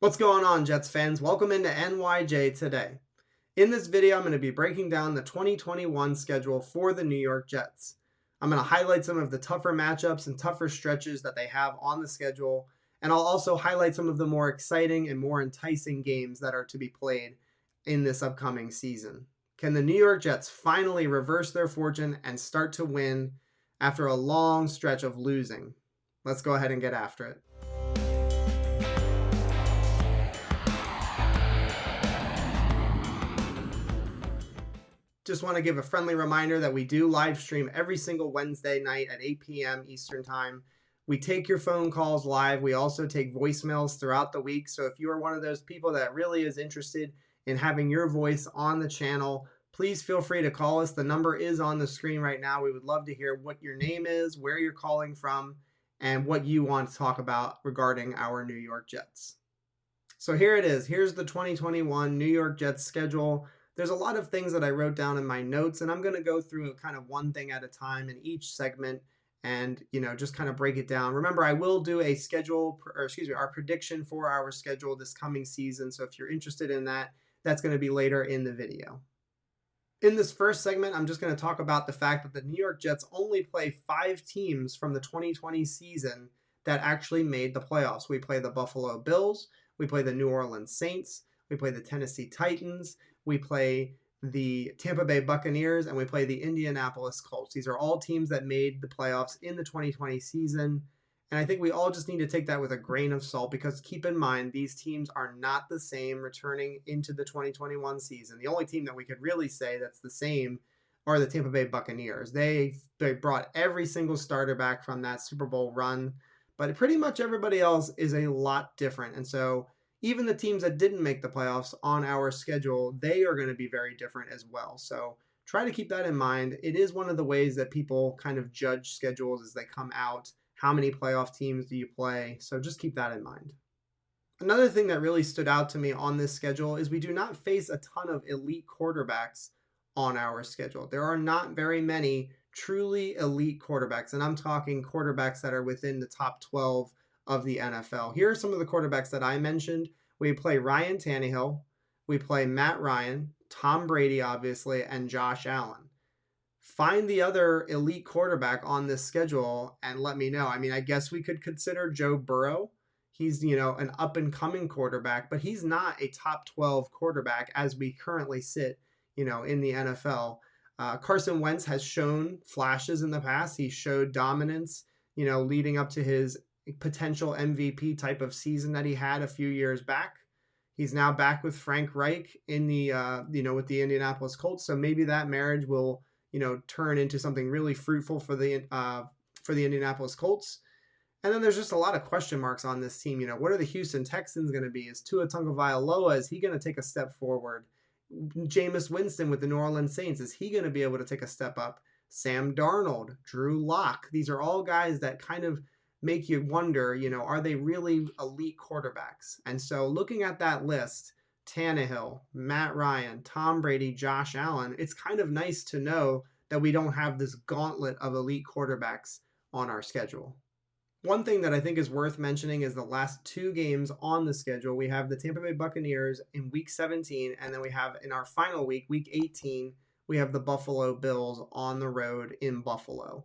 What's going on, Jets fans? Welcome into NYJ Today. In this video, I'm going to be breaking down the 2021 schedule for the New York Jets. I'm going to highlight some of the tougher matchups and tougher stretches that they have on the schedule, and I'll also highlight some of the more exciting and more enticing games that are to be played in this upcoming season. Can the New York Jets finally reverse their fortune and start to win after a long stretch of losing? Let's go ahead and get after it. Just want to give a friendly reminder that we do live stream every single Wednesday night at 8 p.m. Eastern Time. We take your phone calls live. We also take voicemails throughout the week. So if you are one of those people that really is interested in having your voice on the channel, please feel free to call us. The number is on the screen right now. We would love to hear what your name is, where you're calling from, and what you want to talk about regarding our New York Jets. So here it is. Here's the 2021 New York Jets schedule. There's a lot of things that I wrote down in my notes, and I'm going to go through kind of one thing at a time in each segment and, just kind of break it down. Remember, I will do a our prediction for our schedule this coming season. So if you're interested in that, that's going to be later in the video. In this first segment, I'm just going to talk about the fact that the New York Jets only play 5 teams from the 2020 season that actually made the playoffs. We play the Buffalo Bills, we play the New Orleans Saints, we play the Tennessee Titans, we play the Tampa Bay Buccaneers, and we play the Indianapolis Colts. These are all teams that made the playoffs in the 2020 season. And I think we all just need to take that with a grain of salt because keep in mind, these teams are not the same returning into the 2021 season. The only team that we could really say that's the same are the Tampa Bay Buccaneers. They brought every single starter back from that Super Bowl run, but pretty much everybody else is a lot different. And so even the teams that didn't make the playoffs on our schedule, they are going to be very different as well. So try to keep that in mind. It is one of the ways that people kind of judge schedules as they come out. How many playoff teams do you play? So just keep that in mind. Another thing that really stood out to me on this schedule is we do not face a ton of elite quarterbacks on our schedule. There are not very many truly elite quarterbacks, and I'm talking quarterbacks that are within the top 12 of the NFL. Here are some of the quarterbacks that I mentioned. We play Ryan Tannehill, we play Matt Ryan, Tom Brady, obviously, and Josh Allen. Find the other elite quarterback on this schedule and let me know. I mean, I guess we could consider Joe Burrow. He's, an up-and-coming quarterback, but he's not a top 12 quarterback as we currently sit, in the NFL. Carson Wentz has shown flashes in the past. He showed dominance, leading up to his potential MVP type of season that he had a few years back. He's now back with Frank Reich in the, with the Indianapolis Colts. So maybe that marriage will, turn into something really fruitful for the Indianapolis Colts. And then there's just a lot of question marks on this team. What are the Houston Texans going to be? Is Tua Tagovailoa, is he going to take a step forward? Jameis Winston with the New Orleans Saints, is he going to be able to take a step up? Sam Darnold, Drew Lock. These are all guys that kind of make you wonder, are they really elite quarterbacks? And so looking at that list, Tannehill, Matt Ryan, Tom Brady, Josh Allen, it's kind of nice to know that we don't have this gauntlet of elite quarterbacks on our schedule. One thing that I think is worth mentioning is the last 2 games on the schedule. We have the Tampa Bay Buccaneers in week 17, and then we have in our final week, week 18, we have the Buffalo Bills on the road in Buffalo.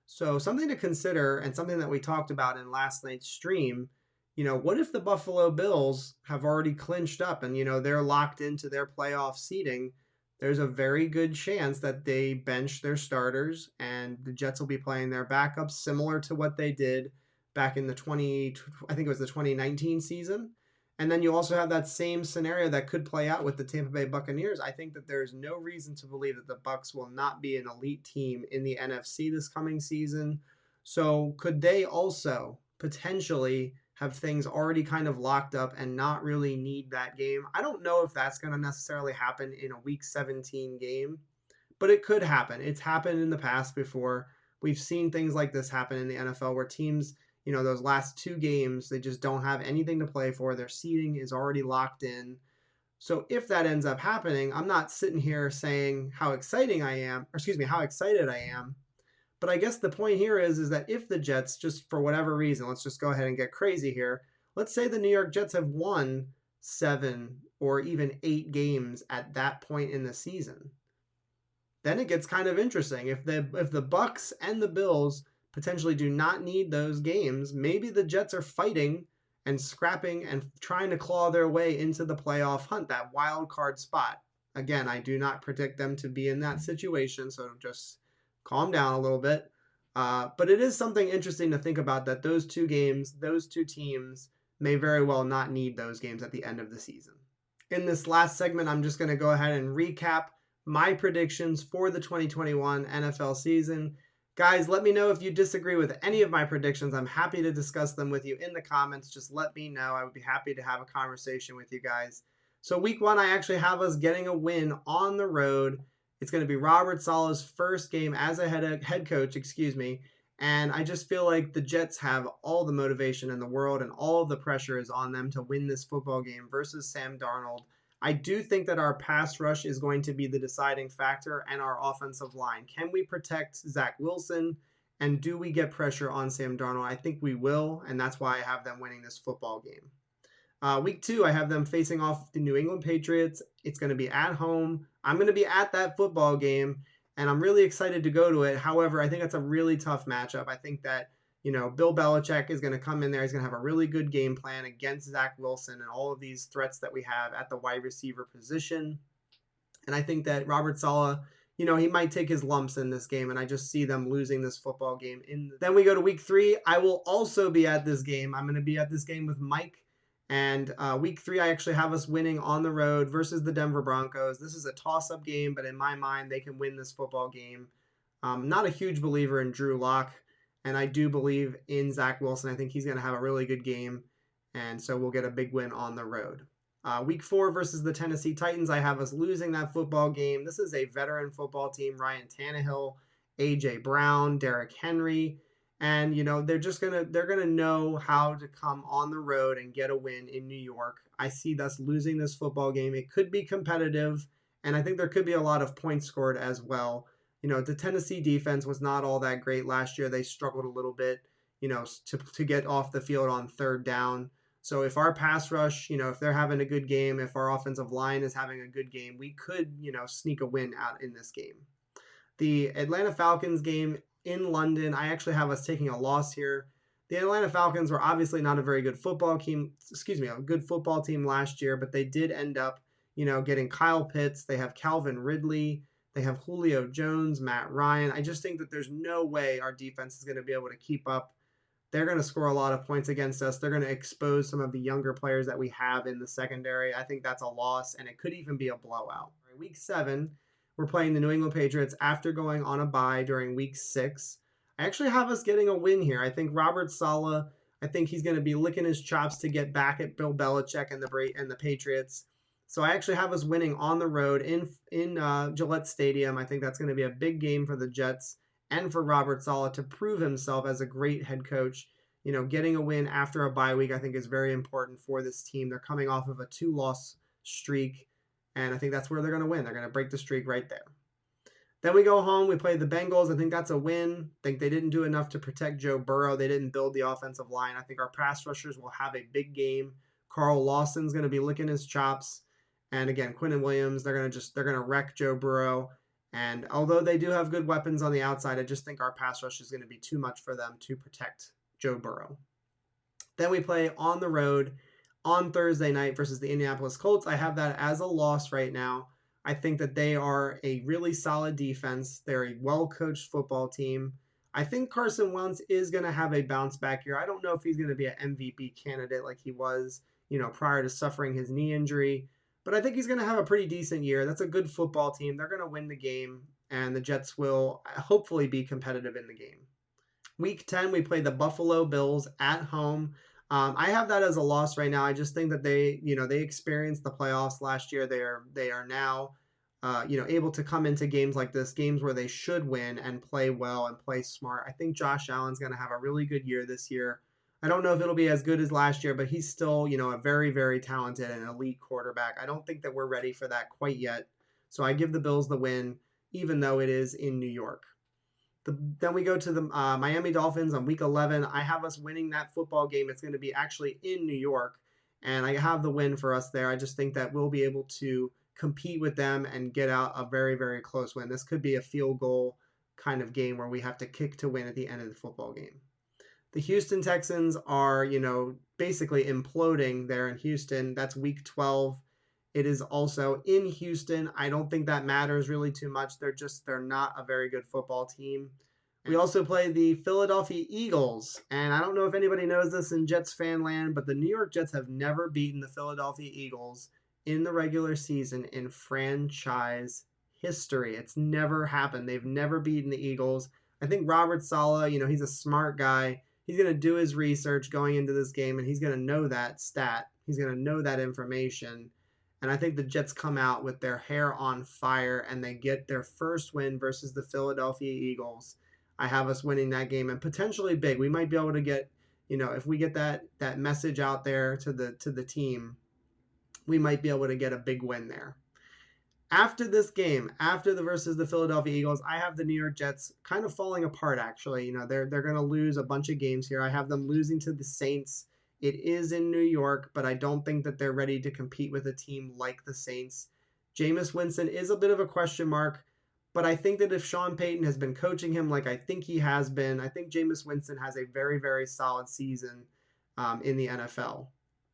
So something to consider and something that we talked about in last night's stream, what if the Buffalo Bills have already clinched up and, they're locked into their playoff seeding? There's a very good chance that they bench their starters and the Jets will be playing their backups similar to what they did back in the 2019 season. And then you also have that same scenario that could play out with the Tampa Bay Buccaneers. I think that there's no reason to believe that the Bucs will not be an elite team in the NFC this coming season. So could they also potentially have things already kind of locked up and not really need that game? I don't know if that's going to necessarily happen in a week 17 game, but it could happen. It's happened in the past before. We've seen things like this happen in the NFL where teams, those last 2 games, they just don't have anything to play for. Their seeding is already locked in. So if that ends up happening, I'm not sitting here saying how excited I am. But I guess the point here is that if the Jets, just for whatever reason, let's just go ahead and get crazy here, let's say the New York Jets have won 7 or even 8 games at that point in the season. Then it gets kind of interesting. If the Bucks and the Bills potentially do not need those games, maybe the Jets are fighting and scrapping and trying to claw their way into the playoff hunt, that wild card spot. Again, I do not predict them to be in that situation, so just calm down a little bit. But it is something interesting to think about, that those two games, those two teams may very well not need those games at the end of the season. In this last segment, I'm just going to go ahead and recap my predictions for the 2021 NFL season. Guys, let me know if you disagree with any of my predictions. I'm happy to discuss them with you in the comments. Just let me know. I would be happy to have a conversation with you guys. So week 1, I actually have us getting a win on the road. It's going to be Robert Saleh's first game as a head coach, and I just feel like the Jets have all the motivation in the world and all of the pressure is on them to win this football game versus Sam Darnold. I do think that our pass rush is going to be the deciding factor, and our offensive line. Can we protect Zach Wilson, and do we get pressure on Sam Darnold? I think we will, and that's why I have them winning this football game. Week 2, I have them facing off the New England Patriots. It's going to be at home. I'm going to be at that football game, and I'm really excited to go to it. However, I think it's a really tough matchup. I think that, Bill Belichick is going to come in there. He's going to have a really good game plan against Zach Wilson and all of these threats that we have at the wide receiver position. And I think that Robert Saleh, he might take his lumps in this game, and I just see them losing this football game. Then we go to week 3. I will also be at this game. I'm going to be at this game with Mike. And week 3, I actually have us winning on the road versus the Denver Broncos. This is a toss-up game, but in my mind, they can win this football game. I'm not a huge believer in Drew Lock, and I do believe in Zach Wilson. I think he's going to have a really good game, and so we'll get a big win on the road. Week 4 versus the Tennessee Titans, I have us losing that football game. This is a veteran football team: Ryan Tannehill, A.J. Brown, Derrick Henry. And, they're going to know how to come on the road and get a win in New York. I see us losing this football game. It could be competitive, and I think there could be a lot of points scored as well. The Tennessee defense was not all that great last year. They struggled a little bit, to get off the field on third down. So if our pass rush, if they're having a good game, if our offensive line is having a good game, we could, sneak a win out in this game. The Atlanta Falcons game in London, I actually have us taking a loss here. The Atlanta Falcons were obviously not a very good football team, a good football team last year, but they did end up, getting Kyle Pitts. They have Calvin Ridley. They have Julio Jones, Matt Ryan. I just think that there's no way our defense is going to be able to keep up. They're going to score a lot of points against us. They're going to expose some of the younger players that we have in the secondary. I think that's a loss, and it could even be a blowout. Week 7, we're playing the New England Patriots after going on a bye during week 6. I actually have us getting a win here. I think Robert Saleh, I think he's going to be licking his chops to get back at Bill Belichick and the Patriots. So I actually have us winning on the road in Gillette Stadium. I think that's going to be a big game for the Jets and for Robert Saleh to prove himself as a great head coach. Getting a win after a bye week I think is very important for this team. They're coming off of a 2-loss streak, and I think that's where they're going to win. They're going to break the streak right there. Then we go home. We play the Bengals. I think that's a win. I think they didn't do enough to protect Joe Burrow. They didn't build the offensive line. I think our pass rushers will have a big game. Carl Lawson's going to be licking his chops. And again, Quinnen Williams, they're going to wreck Joe Burrow. And although they do have good weapons on the outside, I just think our pass rush is going to be too much for them to protect Joe Burrow. Then we play on the road on Thursday night versus the Indianapolis Colts. I have that as a loss right now. I think that they are a really solid defense. They're a well-coached football team. I think Carson Wentz is going to have a bounce back year. I don't know if he's going to be an MVP candidate like he was, prior to suffering his knee injury. But I think he's going to have a pretty decent year. That's a good football team. They're going to win the game, and the Jets will hopefully be competitive in the game. Week 10, we play the Buffalo Bills at home. I have that as a loss right now. I just think that they experienced the playoffs last year. They are now, able to come into games like this, games where they should win and play well and play smart. I think Josh Allen's going to have a really good year this year. I don't know if it'll be as good as last year, but he's still, a very, very talented and elite quarterback. I don't think that we're ready for that quite yet. So I give the Bills the win, even though it is in New York. Then we go to the Miami Dolphins on week 11. I have us winning that football game. It's going to be actually in New York, and I have the win for us there. I just think that we'll be able to compete with them and get out a very, very close win. This could be a field goal kind of game where we have to kick to win at the end of the football game. The Houston Texans are, basically imploding there in Houston. That's week 12. It is also in Houston. I don't think that matters really too much. They're not a very good football team. We also play the Philadelphia Eagles. And I don't know if anybody knows this in Jets fan land, but the New York Jets have never beaten the Philadelphia Eagles in the regular season in franchise history. It's never happened. They've never beaten the Eagles. I think Robert Saleh, he's a smart guy. He's going to do his research going into this game, and he's going to know that stat. He's going to know that information. And I think the Jets come out with their hair on fire, and they get their first win versus the Philadelphia Eagles. I have us winning that game, and potentially big. We might be able to get, if we get that message out there to the team, we might be able to get a big win there. After this game, after the versus the Philadelphia Eagles, I have the New York Jets kind of falling apart, actually. They're going to lose a bunch of games here. I have them losing to the Saints. It is in New York, but I don't think that they're ready to compete with a team like the Saints. Jameis Winston is a bit of a question mark, but I think that if Sean Payton has been coaching him like I think he has been, I think Jameis Winston has a very, very solid season in the NFL.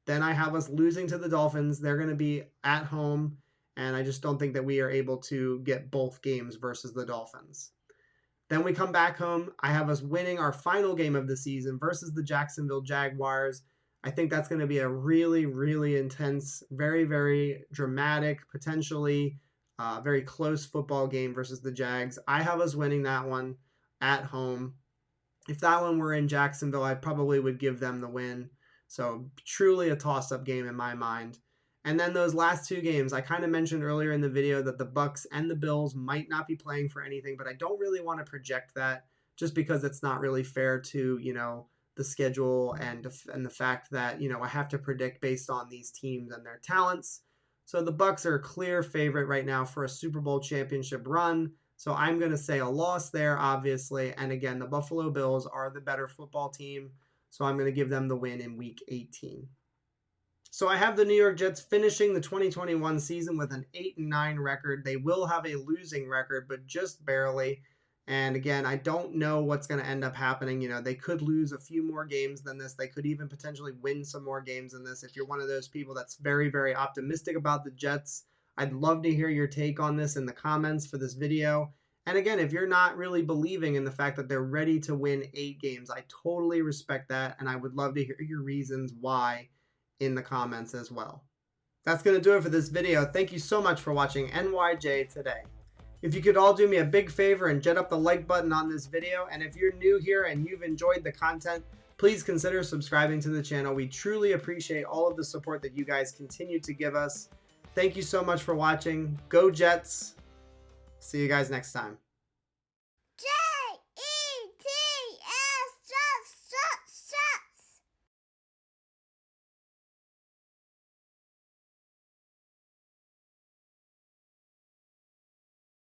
Then I have us losing to the Dolphins. They're going to be at home, and I just don't think that we are able to get both games versus the Dolphins. Then we come back home. I have us winning our final game of the season versus the Jacksonville Jaguars. I think that's going to be a really, really intense, very, very dramatic, potentially very close football game versus the Jags. I have us winning that one at home. If that one were in Jacksonville, I probably would give them the win. So truly a toss-up game in my mind. And then those last two games, I kind of mentioned earlier in the video that the Bucs and the Bills might not be playing for anything, but I don't really want to project that just because it's not really fair to, the schedule and the fact that, I have to predict based on these teams and their talents. So the Bucs are a clear favorite right now for a Super Bowl championship run. So I'm going to say a loss there, obviously. And again, the Buffalo Bills are the better football team. So I'm going to give them the win in week 18. So I have the New York Jets finishing the 2021 season with an 8-9 record. They will have a losing record, but just barely. And again, I don't know what's going to end up happening. They could lose a few more games than this. They could even potentially win some more games than this. If you're one of those people that's very, very optimistic about the Jets, I'd love to hear your take on this in the comments for this video. And again, if you're not really believing in the fact that they're ready to win 8 games, I totally respect that. And I would love to hear your reasons why in the comments as well. That's going to do it for this video. Thank you so much for watching NYJ Today. If you could all do me a big favor and jet up the like button on this video, and if you're new here and you've enjoyed the content, please consider subscribing to the channel. We truly appreciate all of the support that you guys continue to give us. Thank you so much for watching. Go Jets. See you guys next time.